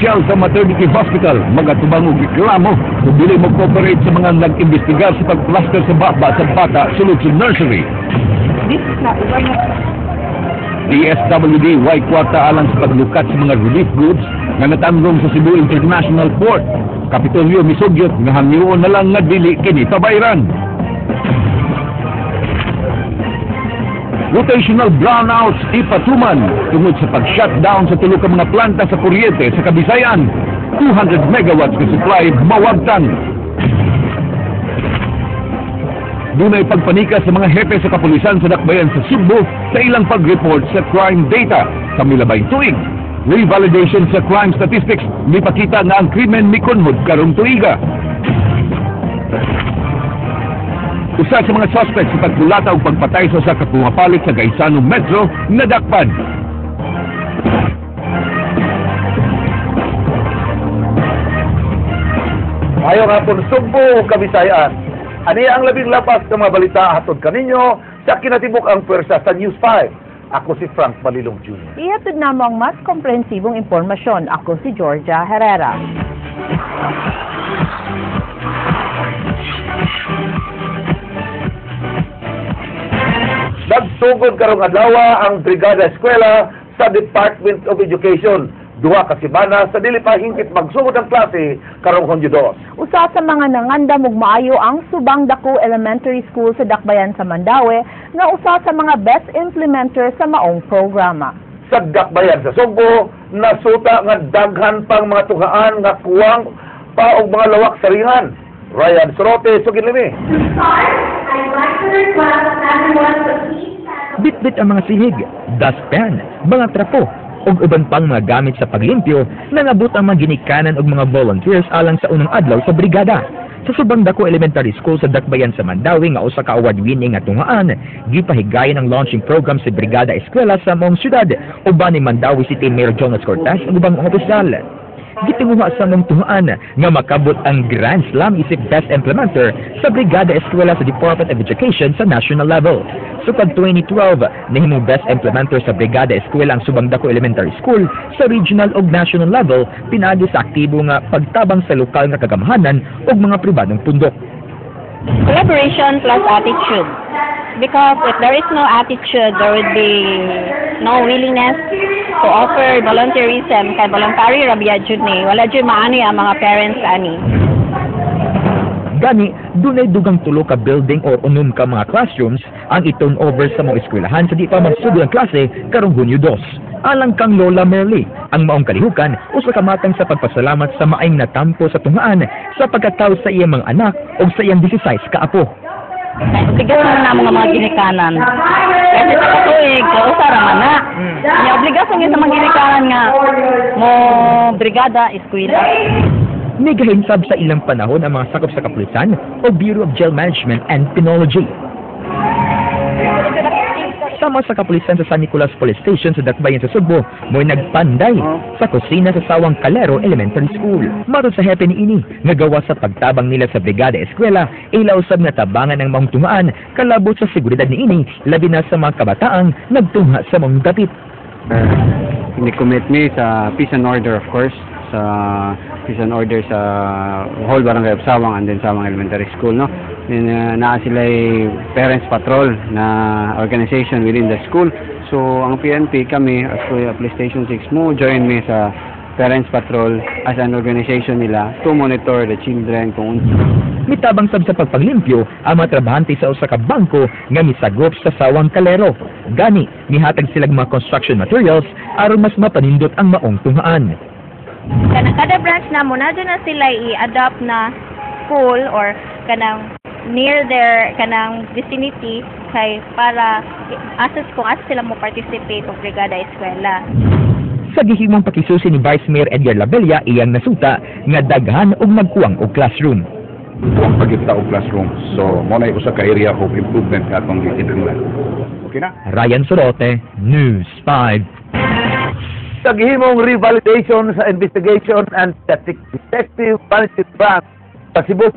opisyal sa maternity hospital magatubang og reklamo kung dili mo cooperate sa mga nag-imbestigar sa pagplaster sa bata sulod sa nursery. DSWD way kwarta alang sa paglukat sa mga relief goods nga natanggong sa Cebu International Port. Kapitolyo misugyot nga hangyoon na lang nga dili kini pabayran. Rotational brownouts ipatuman tungod sa pag-shutdown sa tulo ka mga planta sa kuryente sa Kabisayan. 200 megawatts na supply mawagtang. Dunay pagpanika sa mga hepe sa kapulisan sa dakbayan sa Cebu sa ilang pag-report sa crime data sa milabay tuig. Revalidation sa crime statistics mipakita nga ang krimen mikunhod karong tuiga. Usa sa mga suspect sa pagkulata o pagpatay sa usa ka pumapalit sa Gaisano Metro nadakpan. Ayaw nga po Cebu, Kabisayan. Ani ang labing lapas ng mga balita hatod kaninyo sa kinatibok ang pwersa sa News 5. Ako si Frank Balilong Jr. Ihatod na mo ang mas komprehensibong impormasyon. Ako si Georgia Herrera. Nagsugod karong adlaw ang Brigada Eskwela sa Department of Education. Duha ka semana sa dili pa hingkit magsugod ang klase karong Hunyo 2. Usa sa mga nangandam og maayo ang Subang Dako Elementary School sa Dakbayan sa Mandaue nga usa sa mga best implementer sa maong programa. Sa Dakbayan sa Sugbo, nasuta nga daghan pang mga tuhaan nga kuwang pa og mga lawak sa ringan. Ryan Sorote, sugid limi. Bit-bit ang mga sihig, dustpan, mga trapo, ug uban pang mga gamit sa paglimpyo na nabot ang mga ginikanan og mga volunteers alang sa unang adlaw sa brigada. Sa Subang Dako Elementary School sa Dakbayan sa Mandaue nga usa ka award-winning nga tungaan, gipahigayon ang launching program sa Brigada Eskwela sa maong syudad uban ni Mandaue City Mayor Jonas Cortez ug ubang mga opisyal. Gitinguha sa mong tungaan nga makabot ang Grand Slam isip Best Implementer sa Brigada Eskwela sa Department of Education sa national level. Sukad 2012, nahimong Best Implementer sa Brigada Eskwela ang Subang Dako Elementary School sa regional ug national level pinagi sa aktibo nga pagtabang sa lokal nga kagamahanan ug mga pribadong pundok. Collaboration plus attitude. Because if there is no attitude, there would be no willingness to offer volunteerism. Kay voluntary rabiya jud ni. Wala jud maani ang mga parents ani. Gani, dunay dugang tulo ka building or unom ka mga classrooms ang i-turn over sa mga eskwelahan sa di pa magsugod ang klase karong Hunyo 2. Alang kang Lola Merly, ang maong kalihukan usa ka matang sa pagpasalamat sa maayong natampo sa tungaan sa pagkataw sa iyang mga anak o sa iyang 16 ka apo. Obligasyon na mga ginikanan. Kasi sa katuig, kausa raman na. Yung obligasyon sa mga ginikanan nga mo brigada, eskwela. Nagahinsab sa ilang panahon ang mga sakop sa kapulisan o Bureau of Jail Management and Penology. Sama sa kapulisan sa San Nicolas Police Station sa Dakbayan sa Sugbo, mo'y nagpanday sa kusina sa Sawang Calero Elementary School. Matod sa hepe ni ini, nagawa sa pagtabang nila sa Brigada Eskwela, ilausab na tabangan ng maong tungaan, kalabot sa seguridad ni ini, labi na sa mga kabataang nagtungha sa maong dapit. Ni-commit me sa peace and order, of course, sa peace and order sa whole barangay of Sawang and then Sawang Elementary School, no? And, naa sila'y parents patrol na organization within the school. So ang PNP kami as Police Station 6 mo join me sa parents patrol as an organization nila to monitor the children kung mitabang sab sa pagpaglimpyo ang mga trabahante sa usa ka bangko nga misagop sa Sawang Calero. Gani mihatag sila mga construction materials aron mas mapanindot ang maong tungaan. Kada branch na mo na sila i-adopt na school or kanang near their kanang vicinity kay para asas kung asa sila mo participate og Brigada Eskwela. Sa gihimong pakisusi ni Vice Mayor Edgar Labella iyang nasuta nga daghan og magkuwang og classroom. Ang pagkita og classroom. So mo na usa ka area of improvement atong gikinahanglan. Okay na? Ryan Sorote, News 5. Sa gihimong revalidation sa investigation and detective management branch sa Cebu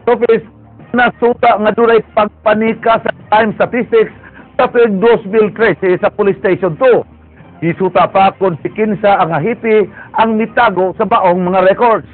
Office, nasuta nga dunay pagpanika sa crime statistics sa tuig 2013 sa Police Station 2. Isuta pa kung si kinsa ang hahipi ang nitago sa baong mga records.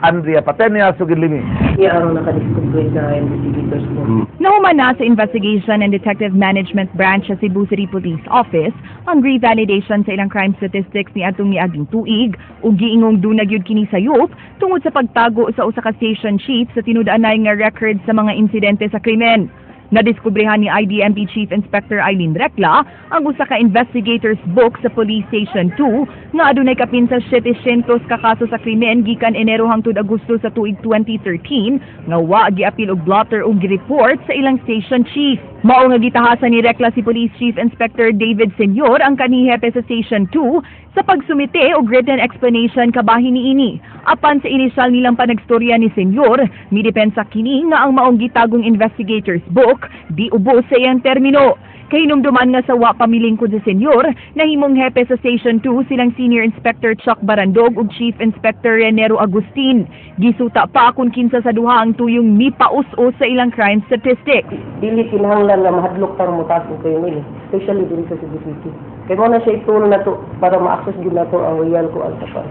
Andrea Patenia, Sugilimi. Ang nakadiscover na investigators po. Nahuman na sa Investigation and Detective Management Branch sa Cebu City Police Office ang revalidation sa ilang crime statistics ni atong miaging tuig ug giingong dunag yun kini sayop tungod sa pagtago sa usa ka station chief sa tinud-anay nga record sa mga insidente sa krimen. Nadiskubrehan ni IDMP Chief Inspector Eileen Recla ang usa ka investigator's book sa Police Station 2 nga adunay kapin sa 700 ka kaso sa krimen gikan Enero hangtod Agosto sa tuig 2013 nga wa giapil og blotter ug gi-report sa ilang station chief. Mao nga gitahasan ni Recla si Police Chief Inspector David Senyor ang kanihepe sa Station 2 sa pagsumite og written explanation kabahin niini. Apan sa inisyal nilang panagstorya ni Senyor, midepensa kini nga ang maong gitagong investigator's book di ubos sa iyang termino. Kahinumduman nga sa wa pamilingkod si Senyor, nahimong hepe sa Station 2 silang Senior Inspector Chuck Barandog ug Chief Inspector Renero Agustin. Gisuta pa kung kinsa sa duha ang tuyong mipaus-os sa ilang crime statistics. Dili kinahanglan na mahadlok para mutasok kayo nila, especially dili sa Cebu City. Kaya mo na siya itool na to para ma-access din na to ang real ko ang sapan.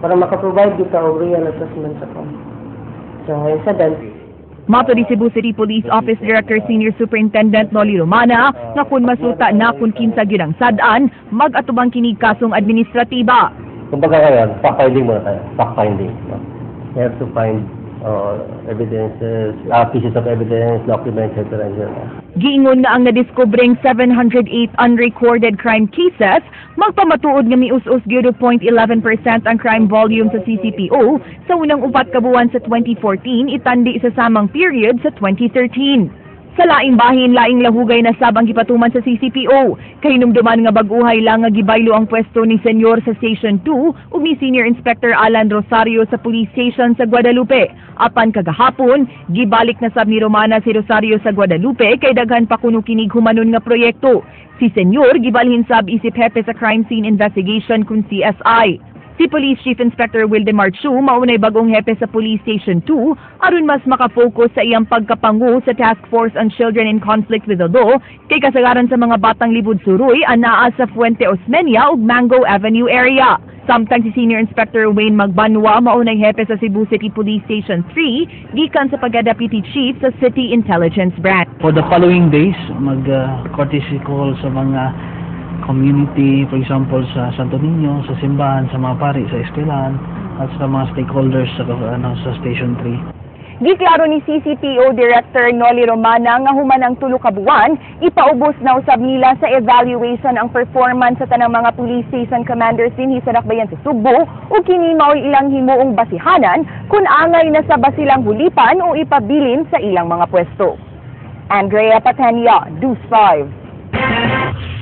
Para makaprovide din ka ang real assessment sa kan. So, sa dan. Mato ni Cebu City Police Office Director Senior Superintendent Noli Romana nga kung masuta na kung kinsa gyud ang sad-an, mag-atubang kini kasong administratiba. Kumbaga ngayon, fact-finding muna tayo. Fact-finding. No? We have to find evidences, pieces of evidence, documents, etc. Giingon nga ang nadiskubreng 708 unrecorded crime cases, magpamatuod nga mius-us gyud 0.11% ang crime volume sa CCPO sa unang 4 ka buwan sa 2014 itandi sa samang period sa 2013. Sa laing bahin, laing lahugay na sabang gipatuman sa CCPO. Kahinumduman nga baguhay lang nga gibaylo ang pwesto ni Senyor sa Station 2 ug ni Senior Inspector Alan Rosario sa Police Station sa Guadalupe. Apan kagahapon, gibalik na sab ni Romana si Rosario sa Guadalupe kay daghan pa kuno kinig humanon nga proyekto. Si Senyor gibalhin sab isip hepe sa Crime Scene Investigation kun CSI. Si Police Chief Inspector Wildemar Chu maunay bagong hepe sa Police Station 2 aron mas makapokus sa iyang pagkapangu sa Task Force on Children in Conflict with the Law kay kasagaran sa mga batang libod suroy anaa sa Fuente Osmeña ug Mango Avenue area. Samtang si Senior Inspector Wayne Magbanwa maunay hepe sa Cebu City Police Station 3 gikan sa pagka-Deputy Chief sa City Intelligence Branch. For the following days, mag-courtesy call sa mga community, for example, sa Santo Niño, sa simbahan, sa mga pari, sa eskwelahan, at sa mga stakeholders sa Station 3. Giklaro ni CCPO Director Noli Romana nga human ang 3 ka buwan, ipaubos na usab nila sa evaluation ang performance sa tanang mga police station commanders dinhi sa Dakbayan sa Subo ug kini mao'y ilang himuong basihanan kung angay na sa basilang hulipan o ipabilin sa ilang mga pwesto. Andrea Patenia, News 5.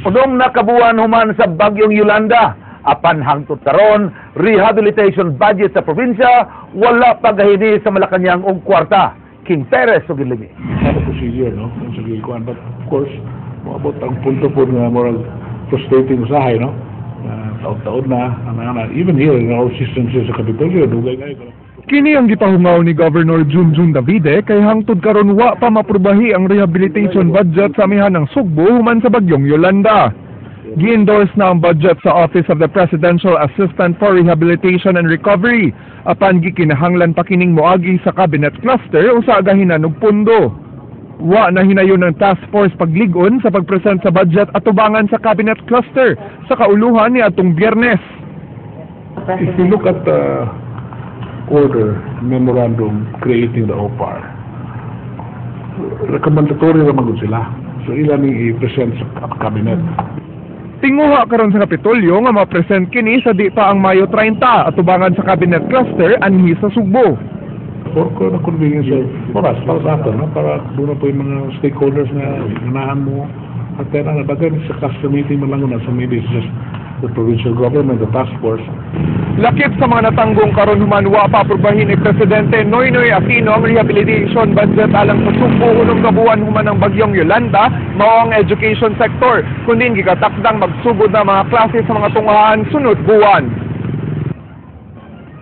Unong nakabuan human sa bagyong Yolanda, apan hangtod karon rehabilitation budget sa probinsya wala pagahini sa Malacañang og kwarta. King Perez ug Gilimi. Ano procedure no? Sa gilkuan, but of course, moabot ang punto po nga moral frustrating usahay no. Taon-taon na, even here in our systems sa Kapitolyo, dugay ngayon. Kini ang gipahungaw ni Governor Junjun Davide kay hangtod karon wa pa maprubahi ang rehabilitation budget sa amihan ng Sugbo human sa bagyong Yolanda. Gi-endorse na ang budget sa Office of the Presidential Assistant for Rehabilitation and Recovery apan gikinahanglan pa kining moagi sa cabinet cluster o sa agahinan og pundo. Wa na hinayon ng task force paglig-on sa pagpresent sa budget atubangan sa cabinet cluster sa kauluhan ni atong Biyernes. If you look at the order memorandum creating the OPAR, recommendatory naman sila. So ilan yung i-present sa cabinet. Tinguha karon sa Kapitolyo nga ma-present kini sa di pa ang Mayo 30 atubangan sa cabinet cluster anhi sa Sugbo. For the convenience for us, para sa atin, no? Para doon na po yung mga stakeholders na ganahan mo at kaya na bagay sa cluster meeting mo lang na sa maybe it's just the provincial government, the task force. Lakip sa mga natanggong karon human wa pa aprobahin ni Presidente Noynoy Aquino ang rehabilitation budget alang sa Sugbo unong kabuan human ng bagyong Yolanda mao ang education sector kundi gikatakdang magsugod na mga klase sa mga tungahan sunod buwan.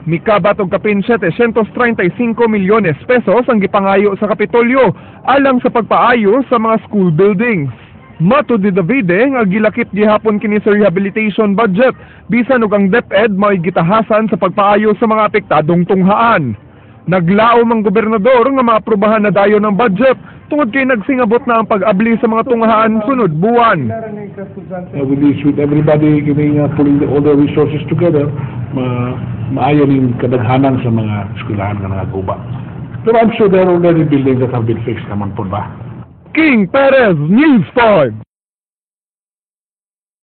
Mikabat og kapin 735 milyones pesos ang gipangayo sa Kapitolyo alang sa pagpaayo sa mga school buildings. Matud ni Davide nga gilakip gihapon kini sa rehabilitation budget bisan ug ang DepEd mao'y gitahasan sa pagpaayo sa mga apektadong tunghaan. Naglaom ang gobernador nga maaprubahan na dayon ang budget tungod kay nagsingabot na ang pag-abli sa mga tunghaan sunod buwan. With this, with everybody giving, pulling all the resources together, maayon yung kadaghanan sa mga eskwelahan nga guba. Pero I'm sure there are already buildings that have been fixed naman po ba? King Perez, News 5.